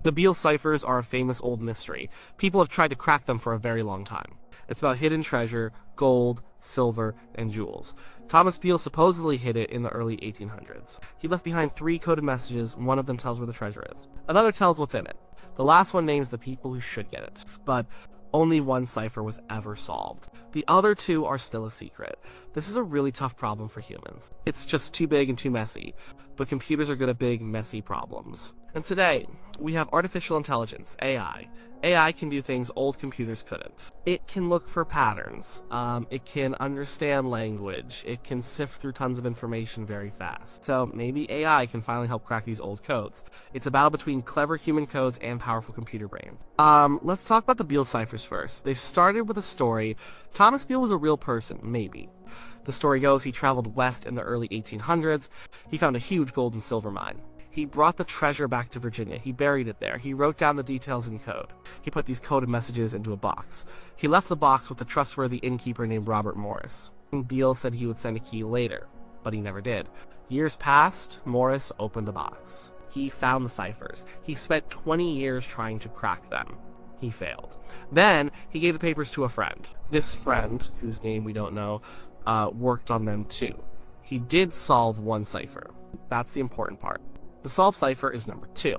The Beale Ciphers are a famous old mystery. People have tried to crack them for a very long time. It's about hidden treasure, gold, silver, and jewels. Thomas Beale supposedly hid it in the early 1800s. He left behind 3 coded messages, one of them tells where the treasure is. Another tells what's in it. The last one names the people who should get it. But only one cipher was ever solved. The other 2 are still a secret. This is a really tough problem for humans. It's just too big and too messy. But computers are good at big, messy problems. And today, we have artificial intelligence, AI. AI can do things old computers couldn't. It can look for patterns. It can understand language. It can sift through tons of information very fast. So maybe AI can finally help crack these old codes. It's a battle between clever human codes and powerful computer brains. Let's talk about the Beale Ciphers first. They started with a story. Thomas Beale was a real person, maybe. The story goes he traveled west in the early 1800s. He found a huge gold and silver mine. He brought the treasure back to Virginia. He buried it there. He wrote down the details in code. He put these coded messages into a box. He left the box with a trustworthy innkeeper named Robert Morris. Beale said he would send a key later, but he never did. Years passed. Morris opened the box. He found the ciphers. He spent 20 years trying to crack them. He failed. Then he gave the papers to a friend. This friend, whose name we don't know, worked on them too. He did solve one cipher. That's the important part. The solved cipher is number 2.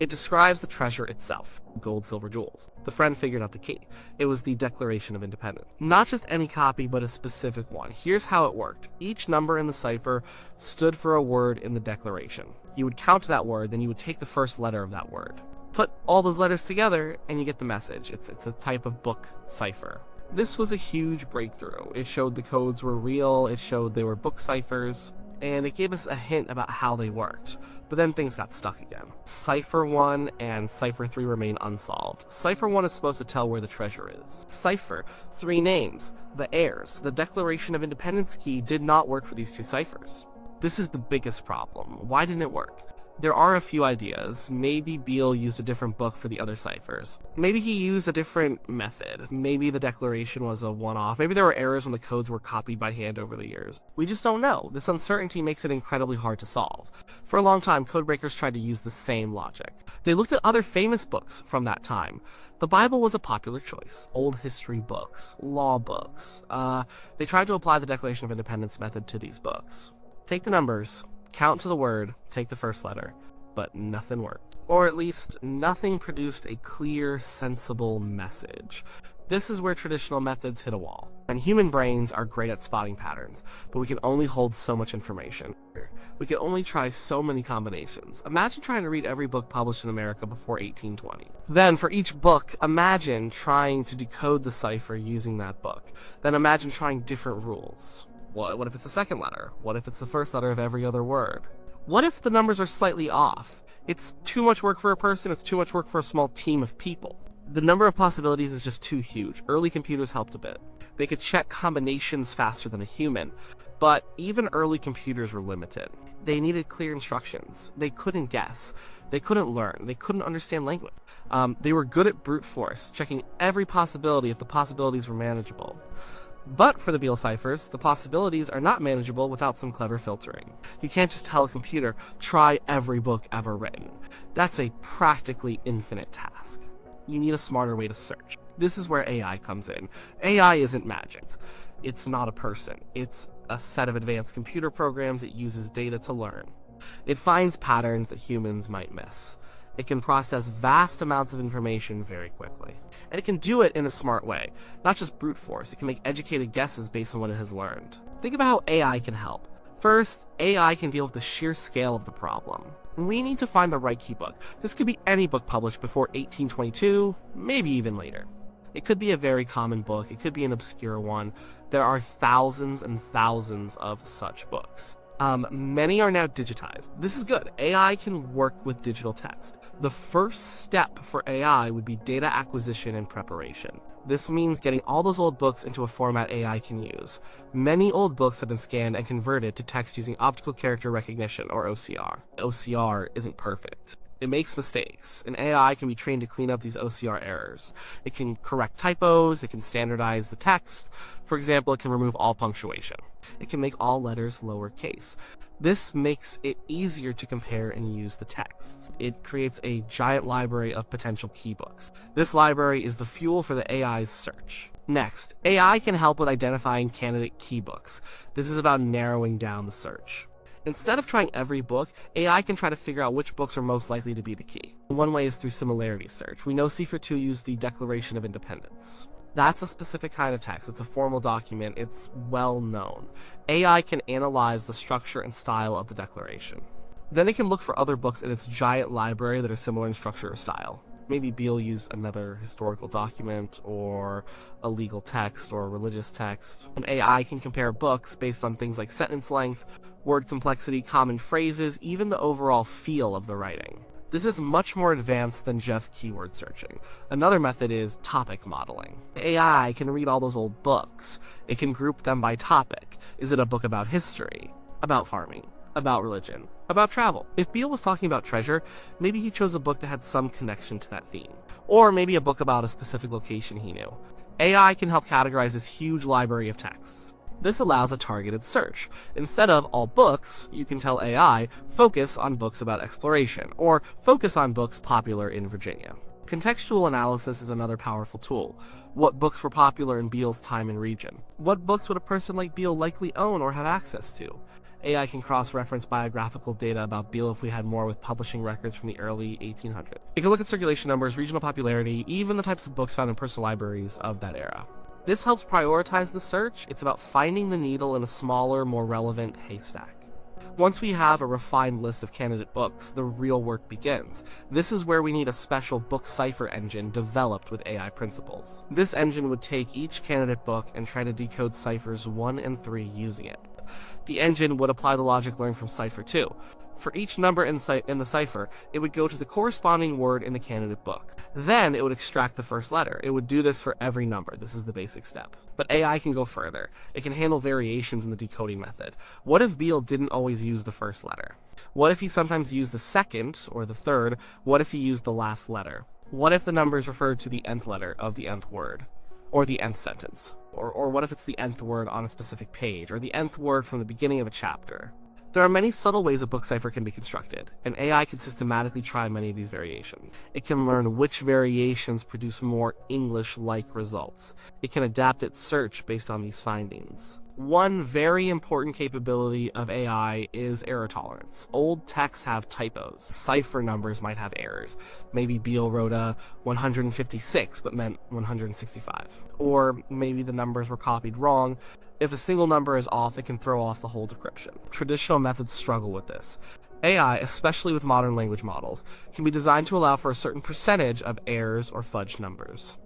It describes the treasure itself, gold, silver, jewels. The friend figured out the key. It was the Declaration of Independence. Not just any copy, but a specific one. Here's how it worked. Each number in the cipher stood for a word in the Declaration. You would count that word, then you would take the first letter of that word. Put all those letters together, and you get the message. It's a type of book cipher. This was a huge breakthrough. It showed the codes were real, it showed they were book ciphers, and it gave us a hint about how they worked. But then things got stuck again. Cipher 1 and Cipher 3 remain unsolved. Cipher 1 is supposed to tell where the treasure is. Cipher, 3 names, the heirs. The Declaration of Independence key did not work for these 2 ciphers. This is the biggest problem. Why didn't it work? There are a few ideas. Maybe Beale used a different book for the other ciphers. Maybe he used a different method. Maybe the Declaration was a one-off. Maybe there were errors when the codes were copied by hand over the years. We just don't know. This uncertainty makes it incredibly hard to solve. For a long time, codebreakers tried to use the same logic. They looked at other famous books from that time. The Bible was a popular choice. Old history books, law books. They tried to apply the Declaration of Independence method to these books. Take the numbers, count to the word, take the first letter, but nothing worked. Or at least, nothing produced a clear, sensible message. This is where traditional methods hit a wall. And human brains are great at spotting patterns, but we can only hold so much information. We can only try so many combinations. Imagine trying to read every book published in America before 1820. Then, for each book, imagine trying to decode the cipher using that book. Then imagine trying different rules. What if it's the second letter? What if it's the first letter of every other word? What if the numbers are slightly off? It's too much work for a person, it's too much work for a small team of people. The number of possibilities is just too huge. Early computers helped a bit. They could check combinations faster than a human, but even early computers were limited. They needed clear instructions. They couldn't guess. They couldn't learn. They couldn't understand language. They were good at brute force, checking every possibility if the possibilities were manageable. But for the Beale ciphers, the possibilities are not manageable without some clever filtering. You can't just tell a computer, try every book ever written. That's a practically infinite task. You need a smarter way to search. This is where AI comes in. AI isn't magic. It's not a person. It's a set of advanced computer programs that uses data to learn. It finds patterns that humans might miss. It can process vast amounts of information very quickly. And it can do it in a smart way, not just brute force. It can make educated guesses based on what it has learned. Think about how AI can help. First, AI can deal with the sheer scale of the problem. We need to find the right key book. This could be any book published before 1822, maybe even later. It could be a very common book, it could be an obscure one. There are thousands and thousands of such books. Many are now digitized. This is good. AI can work with digital text. The first step for AI would be data acquisition and preparation. This means getting all those old books into a format AI can use. Many old books have been scanned and converted to text using optical character recognition, or OCR. OCR isn't perfect. It makes mistakes, and AI can be trained to clean up these OCR errors. It can correct typos, it can standardize the text. For example, it can remove all punctuation. It can make all letters lowercase. This makes it easier to compare and use the texts. It creates a giant library of potential keybooks. This library is the fuel for the AI's search. Next, AI can help with identifying candidate keybooks. This is about narrowing down the search. Instead of trying every book, AI can try to figure out which books are most likely to be the key. One way is through similarity search. We know Cipher 2 used the Declaration of Independence. That's a specific kind of text. It's a formal document. It's well known. AI can analyze the structure and style of the declaration. Then it can look for other books in its giant library that are similar in structure or style. Maybe Beale used another historical document, or a legal text, or a religious text. And AI can compare books based on things like sentence length, word complexity, common phrases, even the overall feel of the writing. This is much more advanced than just keyword searching. Another method is topic modeling. AI can read all those old books. It can group them by topic. Is it a book about history? About farming? About religion? About travel? If Beale was talking about treasure, maybe he chose a book that had some connection to that theme. Or maybe a book about a specific location he knew. AI can help categorize this huge library of texts. This allows a targeted search. Instead of all books, you can tell AI, focus on books about exploration, or focus on books popular in Virginia. Contextual analysis is another powerful tool. What books were popular in Beale's time and region? What books would a person like Beale likely own or have access to? AI can cross-reference biographical data about Beale if we had more with publishing records from the early 1800s. It can look at circulation numbers, regional popularity, even the types of books found in personal libraries of that era. This helps prioritize the search. It's about finding the needle in a smaller, more relevant haystack. Once we have a refined list of candidate books, the real work begins. This is where we need a special book cipher engine developed with AI principles. This engine would take each candidate book and try to decode ciphers 1 and 3 using it. The engine would apply the logic learned from Cipher 2. For each number in the cipher, it would go to the corresponding word in the candidate book. Then it would extract the first letter. It would do this for every number. This is the basic step. But AI can go further. It can handle variations in the decoding method. What if Beale didn't always use the first letter? What if he sometimes used the second or the third? What if he used the last letter? What if the numbers referred to the nth letter of the nth word? Or the nth sentence? Or what if it's the nth word on a specific page? Or the nth word from the beginning of a chapter? There are many subtle ways a book cipher can be constructed, and AI can systematically try many of these variations. It can learn which variations produce more English-like results. It can adapt its search based on these findings. One very important capability of AI is error tolerance. Old texts have typos. Cipher numbers might have errors. Maybe Beale wrote a 156 but meant 165. Or maybe the numbers were copied wrong. If a single number is off, it can throw off the whole decryption. Traditional methods struggle with this. AI, especially with modern language models, can be designed to allow for a certain percentage of errors or fudged numbers.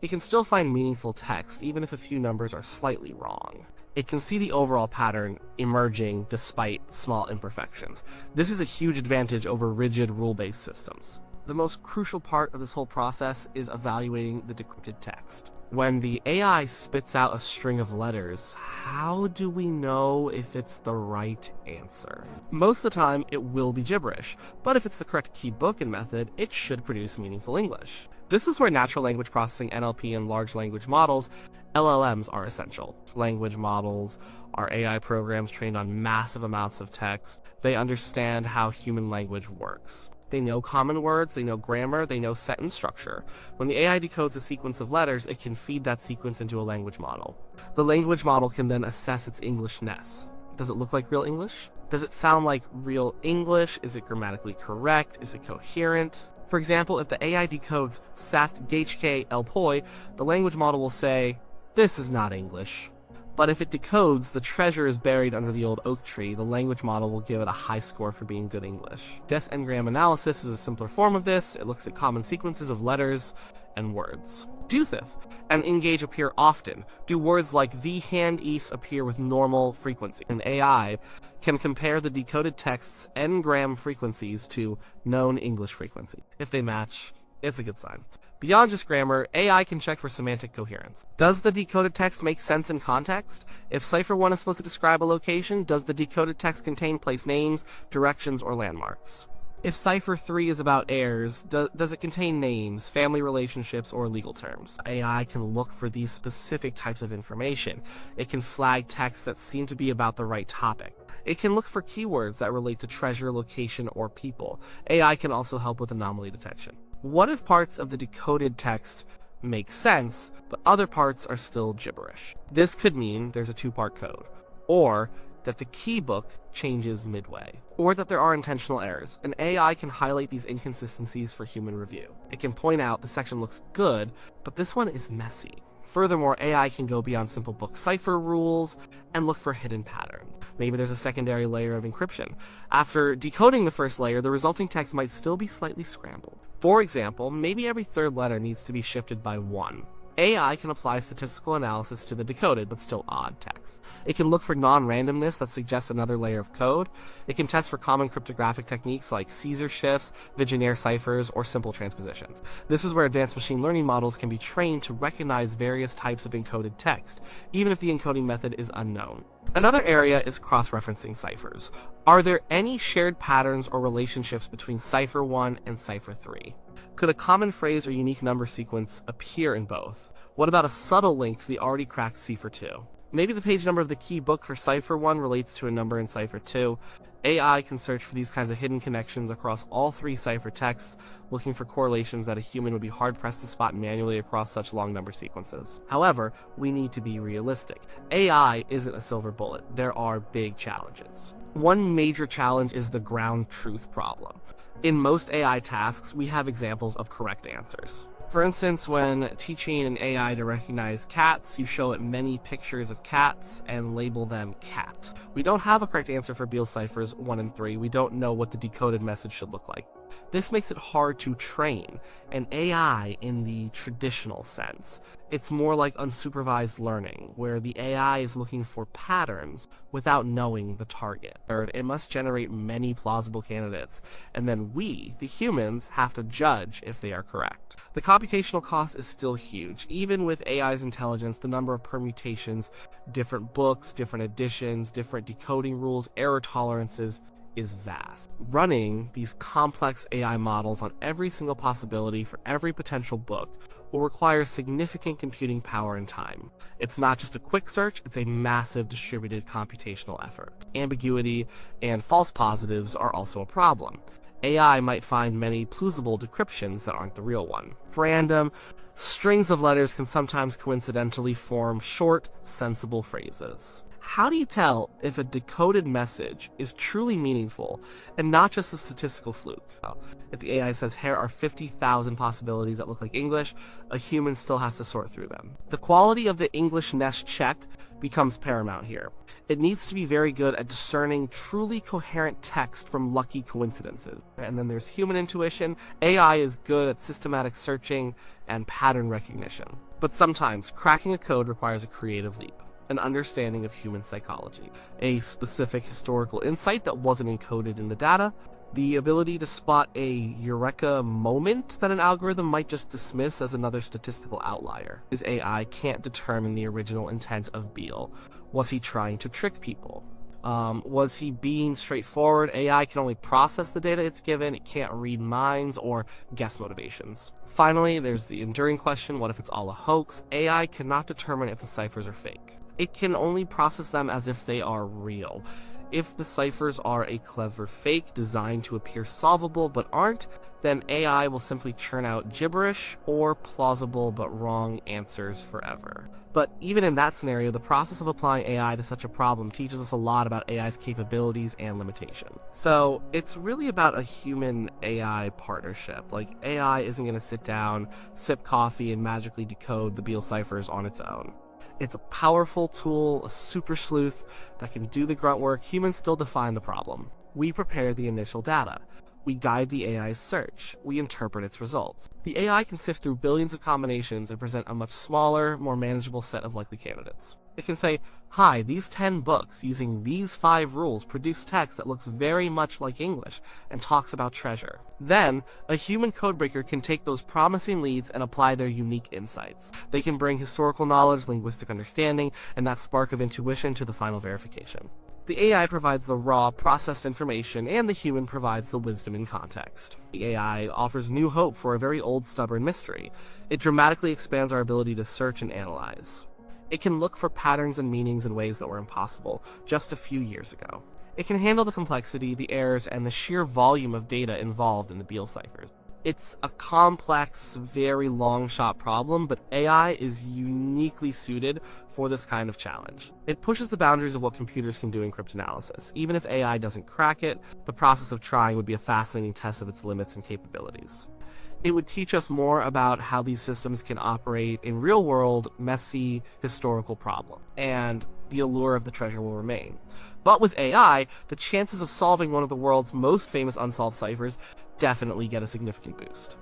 It can still find meaningful text, even if a few numbers are slightly wrong. It can see the overall pattern emerging despite small imperfections. This is a huge advantage over rigid rule-based systems. The most crucial part of this whole process is evaluating the decrypted text. When the AI spits out a string of letters, how do we know if it's the right answer? Most of the time, it will be gibberish, but if it's the correct key book and method, it should produce meaningful English. This is where natural language processing, NLP, and large language models, LLMs, are essential. Language models are AI programs trained on massive amounts of text. They understand how human language works. They know common words, they know grammar, they know sentence structure. When the AI decodes a sequence of letters, it can feed that sequence into a language model. The language model can then assess its Englishness. Does it look like real English? Does it sound like real English? Is it grammatically correct? Is it coherent? For example, if the AI decodes Sast Ghk El Poi, the language model will say, "This is not English." But if it decodes "the treasure is buried under the old oak tree," the language model will give it a high score for being good English. Des-engram analysis is a simpler form of this. It looks at common sequences of letters and words. Doothith and engage appear often. Do words like the, hand, east appear with normal frequency? An AI can compare the decoded text's n-gram frequencies to known English frequency. If they match, it's a good sign. Beyond just grammar, AI can check for semantic coherence. Does the decoded text make sense in context? If Cipher 1 is supposed to describe a location, does the decoded text contain place names, directions, or landmarks? If Cipher 3 is about heirs, does it contain names, family relationships, or legal terms? AI can look for these specific types of information. It can flag texts that seem to be about the right topic. It can look for keywords that relate to treasure, location, or people. AI can also help with anomaly detection. What if parts of the decoded text make sense, but other parts are still gibberish? This could mean there's a two-part code, or that the key book changes midway, or that there are intentional errors. An AI can highlight these inconsistencies for human review. It can point out the section looks good, but this one is messy. Furthermore, AI can go beyond simple book cipher rules and look for hidden patterns. Maybe there's a secondary layer of encryption. After decoding the first layer, the resulting text might still be slightly scrambled. For example, maybe every third letter needs to be shifted by one. AI can apply statistical analysis to the decoded but still odd text. It can look for non-randomness that suggests another layer of code. It can test for common cryptographic techniques like Caesar shifts, Vigenère ciphers, or simple transpositions. This is where advanced machine learning models can be trained to recognize various types of encoded text, even if the encoding method is unknown. Another area is cross-referencing ciphers. Are there any shared patterns or relationships between Cipher 1 and Cipher 3? Could a common phrase or unique number sequence appear in both? What about a subtle link to the already cracked Cipher 2? Maybe the page number of the key book for Cipher 1 relates to a number in Cipher 2. AI can search for these kinds of hidden connections across all three cipher texts, looking for correlations that a human would be hard-pressed to spot manually across such long number sequences. However, we need to be realistic. AI isn't a silver bullet. There are big challenges. One major challenge is the ground truth problem. In most AI tasks, we have examples of correct answers. For instance, when teaching an AI to recognize cats, you show it many pictures of cats and label them cat. We don't have a correct answer for Beale Ciphers 1 and 3. We don't know what the decoded message should look like. This makes it hard to train an AI in the traditional sense. It's more like unsupervised learning, where the AI is looking for patterns without knowing the target. Third, it must generate many plausible candidates, and then we, the humans, have to judge if they are correct. The computational cost is still huge. Even with AI's intelligence, the number of permutations, different books, different editions, different decoding rules, error tolerances, is vast. Running these complex AI models on every single possibility for every potential book will require significant computing power and time. It's not just a quick search, it's a massive distributed computational effort. Ambiguity and false positives are also a problem. AI might find many plausible decryptions that aren't the real one. Random strings of letters can sometimes coincidentally form short, sensible phrases. How do you tell if a decoded message is truly meaningful and not just a statistical fluke? If the AI says here are 50,000 possibilities that look like English, a human still has to sort through them. The quality of the Englishness check becomes paramount here. It needs to be very good at discerning truly coherent text from lucky coincidences. And then there's human intuition. AI is good at systematic searching and pattern recognition. But sometimes cracking a code requires a creative leap. An understanding of human psychology, a specific historical insight that wasn't encoded in the data, the ability to spot a eureka moment that an algorithm might just dismiss as another statistical outlier. His AI can't determine the original intent of Beale. Was he trying to trick people? Was he being straightforward? AI can only process the data it's given. It can't read minds or guess motivations. Finally, there's the enduring question, what if it's all a hoax? AI cannot determine if the ciphers are fake. It can only process them as if they are real. If the ciphers are a clever fake designed to appear solvable but aren't, then AI will simply churn out gibberish or plausible but wrong answers forever. But even in that scenario, the process of applying AI to such a problem teaches us a lot about AI's capabilities and limitations. So it's really about a human-AI partnership. Like, AI isn't going to sit down, sip coffee, and magically decode the Beale ciphers on its own. It's a powerful tool, a super sleuth that can do the grunt work. Humans still define the problem. We prepare the initial data. We guide the AI's search. We interpret its results. The AI can sift through billions of combinations and present a much smaller, more manageable set of likely candidates. It can say, hi, these 10 books using these 5 rules produce text that looks very much like English and talks about treasure. Then, a human codebreaker can take those promising leads and apply their unique insights. They can bring historical knowledge, linguistic understanding, and that spark of intuition to the final verification. The AI provides the raw, processed information, and the human provides the wisdom and context. The AI offers new hope for a very old, stubborn mystery. It dramatically expands our ability to search and analyze. It can look for patterns and meanings in ways that were impossible just a few years ago. It can handle the complexity, the errors, and the sheer volume of data involved in the Beale ciphers. It's a complex, very long-shot problem, but AI is uniquely suited for this kind of challenge. It pushes the boundaries of what computers can do in cryptanalysis. Even if AI doesn't crack it, the process of trying would be a fascinating test of its limits and capabilities. It would teach us more about how these systems can operate in real-world, messy, historical problems, and the allure of the treasure will remain. But with AI, the chances of solving one of the world's most famous unsolved ciphers definitely get a significant boost.